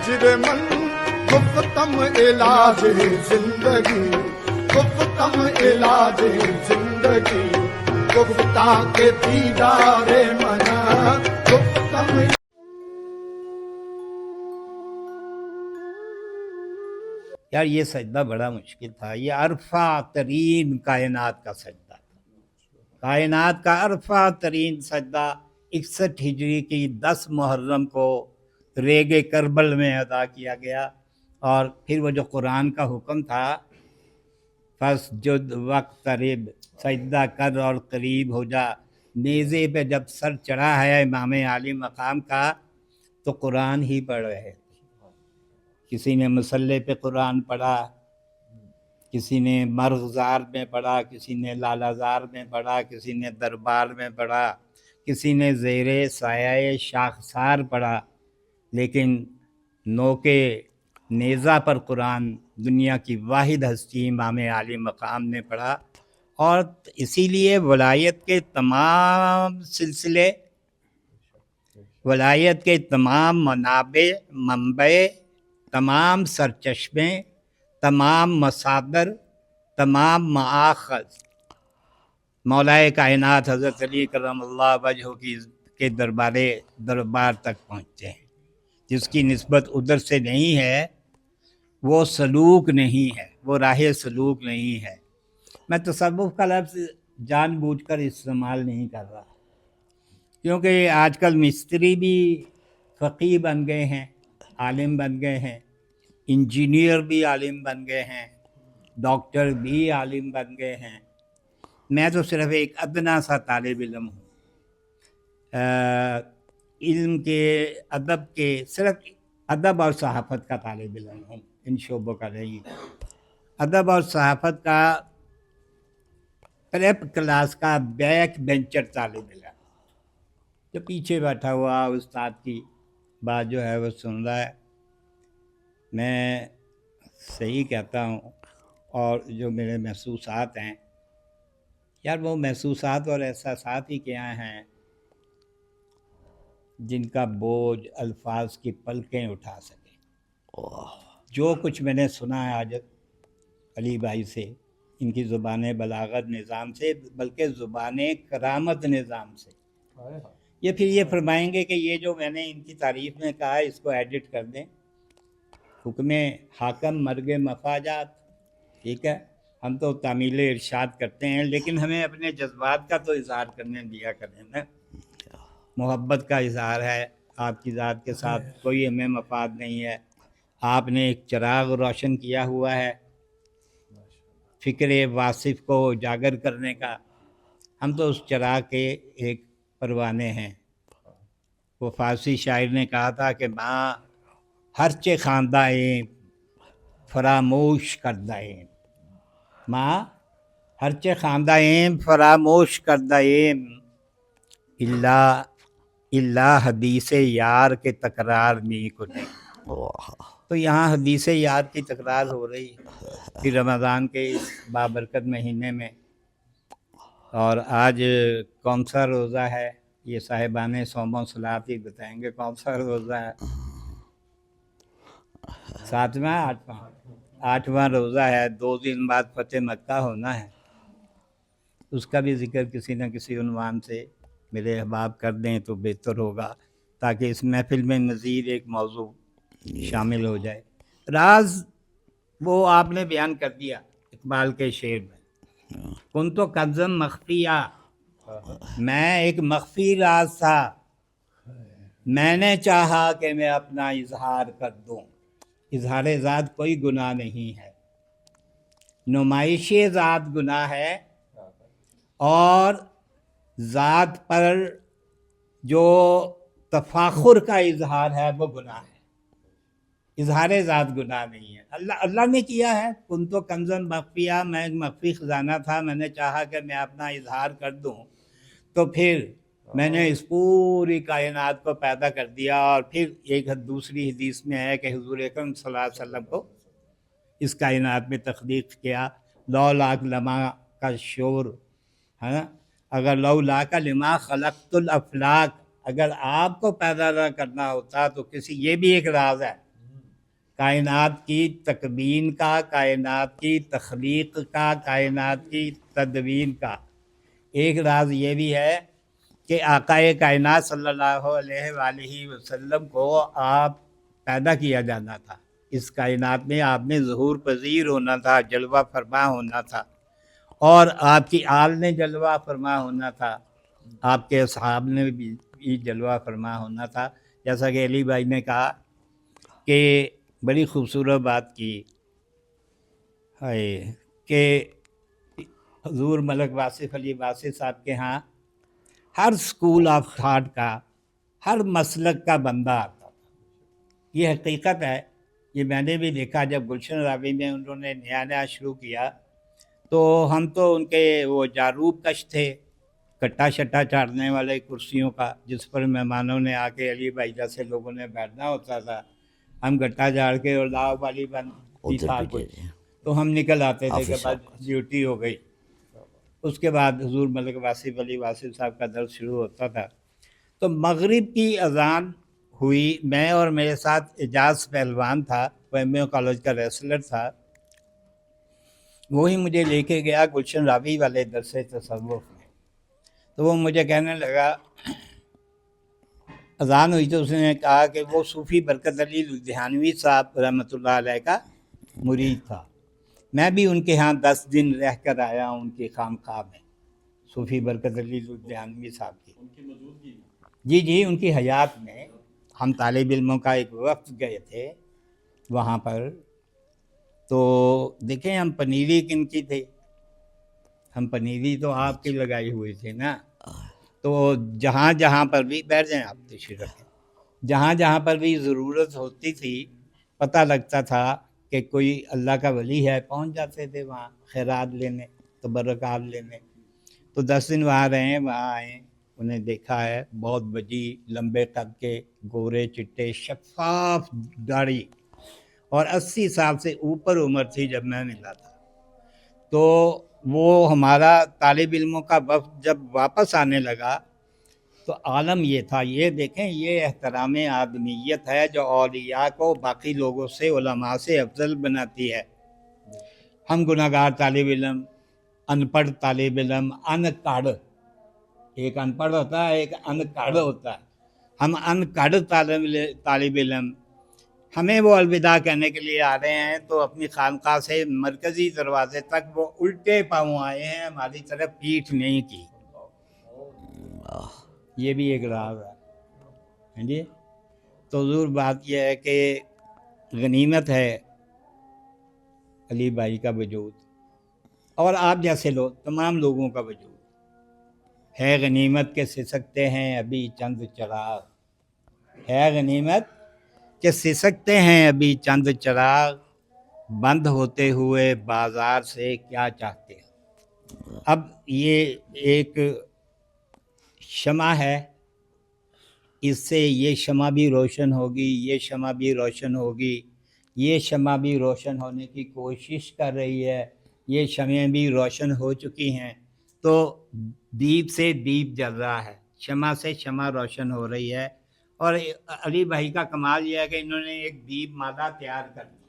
من گفتم علاج زندگی گفتم علاج زندگی گفتا کے دیدار منا گفتم. یار یہ سجدہ بڑا مشکل تھا، یہ عرفہ ترین کائنات کا سجدہ تھا، کائنات کا عرفہ ترین سجدہ 61 ہجری کی 10 محرم کو ریگ کربل میں ادا کیا گیا. اور پھر وہ جو قرآن کا حکم تھا فَاسْجُدْ وَاقْتَرِب، سجدہ کر اور قریب ہو جا، نیزے پہ جب سر چڑھا ہے امام عالی مقام کا تو قرآن ہی پڑھ رہے تھے. کسی نے مصلے پہ قرآن پڑھا، کسی نے مرغزار میں پڑھا، کسی نے لالازار میں پڑھا، کسی نے دربار میں پڑھا، کسی نے زیر سایہ شاخسار پڑھا، لیکن نوکے نیزہ پر قرآن دنیا کی واحد ہستی امام عالی مقام نے پڑھا. اور اسی لیے ولایت کے تمام سلسلے، ولایت کے تمام منبع، تمام سرچشمے، تمام مصادر، تمام مآخذ مولا کائنات حضرت علی کرم اللہ وجہہ کے دربار تک پہنچتے ہیں. جس کی نسبت ادھر سے نہیں ہے وہ سلوک نہیں ہے، وہ راہ سلوک نہیں ہے. میں تصوف کا لفظ جان بوجھ کر استعمال نہیں کر رہا، کیونکہ آج کل مستری بھی فقیہ بن گئے ہیں، عالم بن گئے ہیں، انجینئر بھی عالم بن گئے ہیں، ڈاکٹر بھی عالم بن گئے ہیں. میں تو صرف ایک ادنا سا طالب علم ہوں، علم کے، ادب کے، صرف ادب اور صحافت کا طالب علم ہوں، ان شعبوں کا نہیں. ادب اور صحافت کا پریپ کلاس کا بیک بینچر طالب علم جو پیچھے بیٹھا ہوا استاد کی بات جو ہے وہ سن رہا ہے. میں صحیح کہتا ہوں، اور جو میرے محسوسات ہیں یار وہ محسوسات اور احساسات ہی کیا ہیں جن کا بوجھ الفاظ کی پلکیں اٹھا سکیں. جو کچھ میں نے سنا ہے آج علی بھائی سے، ان کی زبان بلاغت نظام سے، بلکہ زبان کرامت نظام سے، یہ پھر یہ فرمائیں گے کہ یہ جو میں نے ان کی تعریف میں کہا ہے اس کو ایڈٹ کر دیں. حکم حاکم مرگ مفاجات، ٹھیک ہے، ہم تو تعمیل ارشاد کرتے ہیں، لیکن ہمیں اپنے جذبات کا تو اظہار کرنے دیا کریں نا. محبت کا اظہار ہے، آپ کی ذات کے ساتھ کوئی ہمیں مفاد نہیں ہے. آپ نے ایک چراغ روشن کیا ہوا ہے فکر واصف کو اجاگر کرنے کا، ہم تو اس چراغ کے ایک پروانے ہیں. وہ فارسی شاعر نے کہا تھا کہ ماں ہرچے خواندہ ایم فراموش کردہ ایم، ماں ہرچے خواندہ ایم فراموش کردہ ایم، اللہ حدیث یار کے تکرار می کنے. تو یہاں حدیث یار کی تکرار ہو رہی ہے پھر رمضان کے اس بابرکت مہینے میں. اور آج کون سا روزہ ہے یہ صاحبان صوم و صلات ہی بتائیں گے کون سا روزہ ہے. 7واں 8واں روزہ ہے، 2 دن بعد فتح مکہ ہونا ہے. اس کا بھی ذکر کسی نہ کسی عنوان سے میرے احباب کر دیں تو بہتر ہوگا، تاکہ اس محفل میں مزید ایک موضوع شامل ہو جائے. راز وہ آپ نے بیان کر دیا اقبال کے شعر میں، کن تو کنزم مخفیہ، میں ایک مخفی راز تھا، میں نے چاہا کہ میں اپنا اظہار کر دوں. اظہار ذات کوئی گناہ نہیں ہے، نمائش ذات گناہ ہے، اور ذات پر جو تفاخر کا اظہار ہے وہ گناہ ہے. اظہار ذات گناہ نہیں ہے. اللہ نے کیا ہے، کن تو کنزن مخفیہ، میں ایک مخفی خزانہ تھا، میں نے چاہا کہ میں اپنا اظہار کر دوں، تو پھر میں نے اس پوری کائنات کو پیدا کر دیا. اور پھر ایک دوسری حدیث میں ہے کہ حضور اکرم صلی اللہ علیہ وسلم کو اس کائنات میں تخلیق کیا. لو لاک لما کا شور ہے نا، اگر لو لا کا لما خلقت الافلاک، اگر آپ کو پیدا نہ کرنا ہوتا تو کسی، یہ بھی ایک راز ہے کائنات کی تکوین کا، کائنات کی تخلیق کا، کائنات کی تدوین کا۔ ایک راز یہ بھی ہے کہ آقائے کائنات صلی اللہ علیہ وآلہ وسلم کو آپ پیدا کیا جانا تھا، اس کائنات میں آپ نے ظہور پذیر ہونا تھا، جلوہ فرما ہونا تھا، اور آپ کی آل نے جلوہ فرما ہونا تھا، آپ کے اصحاب نے بھی جلوہ فرما ہونا تھا۔ جیسا کہ علی بھائی نے کہا کہ بڑی خوبصورت بات کی ہے کہ حضور ملک واصف علی واصف صاحب کے ہاں ہر سکول آف تھاٹ کا، ہر مسلک کا بندہ آتا تھا۔ یہ حقیقت ہے، یہ میں نے بھی دیکھا جب گلشن راوی میں انہوں نے نیا شروع کیا تو ہم تو ان کے وہ جاروب کش تھے، کٹا شٹا چاڑنے والے کرسیوں کا، جس پر مہمانوں نے آ کے علی بھائی جیسے لوگوں نے بیٹھنا ہوتا تھا، ہم گٹا جاڑ کے اور لاؤ والی بند تھا کچھ تو ہم نکل آتے تھے کہ بس ڈیوٹی ہو گئی۔ اس کے بعد حضور ملک واصف علی واصف صاحب کا درس شروع ہوتا تھا۔ تو مغرب کی اذان ہوئی، میں اور میرے ساتھ اعجاز پہلوان تھا، وہ ایم اے کالج کا ریسلر تھا، وہی مجھے لے کے گیا گلشن راوی والے درس تصوف میں۔ تو وہ مجھے کہنے لگا، اذان ہوئی تو اس نے کہا کہ وہ صوفی برکت علی لدھیانوی صاحب رحمۃ اللہ علیہ کا مرید تھا، میں بھی ان کے ہاں 10 دن رہ کر آیا ہوں، ان کی خانقاہ میں، صوفی برکت علی لدھیانوی صاحب کی۔ جی ان کی حیات میں ہم طالب علموں کا ایک وفد گئے تھے وہاں پر، تو دیکھیں ہم پنیری کن کی تھے، ہم پنیری تو آپ کی لگائی ہوئی تھی نا، تو جہاں جہاں پر بھی بیٹھ جائیں آپ تشریف رکھیں، جہاں جہاں پر بھی ضرورت ہوتی تھی، پتہ لگتا تھا کہ کوئی اللہ کا ولی ہے، پہنچ جاتے تھے وہاں خیرات لینے، تبرکات لینے۔ تو 10 دن وہاں رہے، وہاں آئے، انہیں دیکھا ہے، بہت بڑی لمبے قد کے، گورے چٹے، شفاف داڑھی، اور 80 سال سے اوپر عمر تھی جب میں ملا تھا۔ تو وہ ہمارا طالب علموں کا وفد جب واپس آنے لگا تو عالم یہ تھا، یہ دیکھیں یہ احترام آدمیت ہے جو اولیاء کو باقی لوگوں سے، علماء سے افضل بناتی ہے۔ ہم گناہ گار طالب علم، ان پڑھ طالب علم، ان کڑ، ایک ان پڑھ ہوتا ہے، ایک ان کڑ ہوتا ہے، ہم ان کڑ طالب علم، ہمیں وہ الوداع کہنے کے لیے آ رہے ہیں تو اپنی خانقاہ سے مرکزی دروازے تک وہ الٹے پاؤں آئے ہیں، ہماری طرف پیٹھ نہیں کی۔ یہ بھی ایک راز ہے جی۔ تو حضور بات یہ ہے کہ غنیمت ہے علی بھائی کا وجود، اور آپ جیسے لوگ، تمام لوگوں کا وجود ہے غنیمت کے سسکتے ہیں ابھی چند چراغ، ہے غنیمت کہ سسکتے ہیں ابھی چند چراغ، بند ہوتے ہوئے بازار سے کیا چاہتے ہیں۔ اب یہ ایک شمع ہے، اس سے یہ شمع بھی روشن ہوگی، یہ شمع بھی روشن ہوگی، یہ شمع بھی روشن ہونے کی کوشش کر رہی ہے، یہ شمعیں بھی روشن ہو چکی ہیں، تو دیپ سے دیپ جل رہا ہے، شمع سے شمع روشن ہو رہی ہے۔ اور علی بھائی کا کمال یہ ہے کہ انہوں نے ایک دیپ مادہ تیار کر دی۔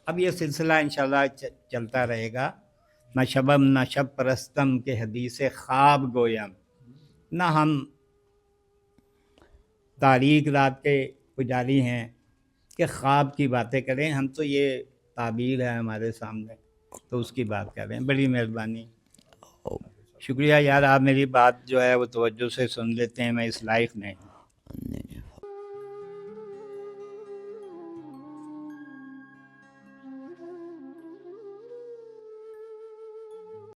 اب یہ سلسلہ انشاءاللہ چلتا رہے گا، نہ شبم نہ شب پرستم کے حدیث خواب گویم، نہ ہم تاریک رات کے پجاری ہیں کہ خواب کی باتیں کریں، ہم تو یہ تعبیر ہے ہمارے سامنے، تو اس کی بات کر رہے ہیں۔ بڑی مہربانی، شکریہ یار، آپ میری بات جو ہے وہ توجہ سے سن لیتے ہیں، میں اس لائق نہیں۔